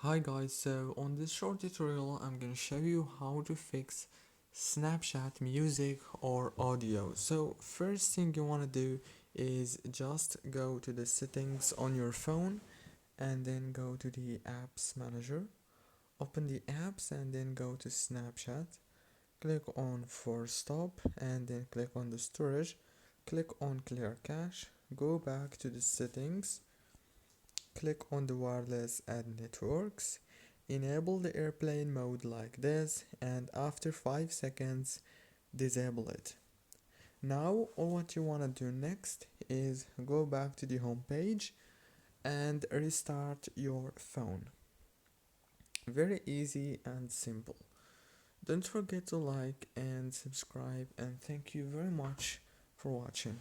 Hi guys, so on this short tutorial I'm gonna show you how to fix Snapchat music or audio. So first thing you wanna do is just go to the settings on your phone and then go to the apps manager. Open the apps and then go to Snapchat. Click on force stop and then click on the storage. Click on clear cache. Go back to the settings. Click on the wireless and networks, enable the airplane mode like this, and after 5 seconds disable it. Now what you want to do next is go back to the home page and restart your phone. Very easy and simple. Don't forget to like and subscribe, and thank you very much for watching.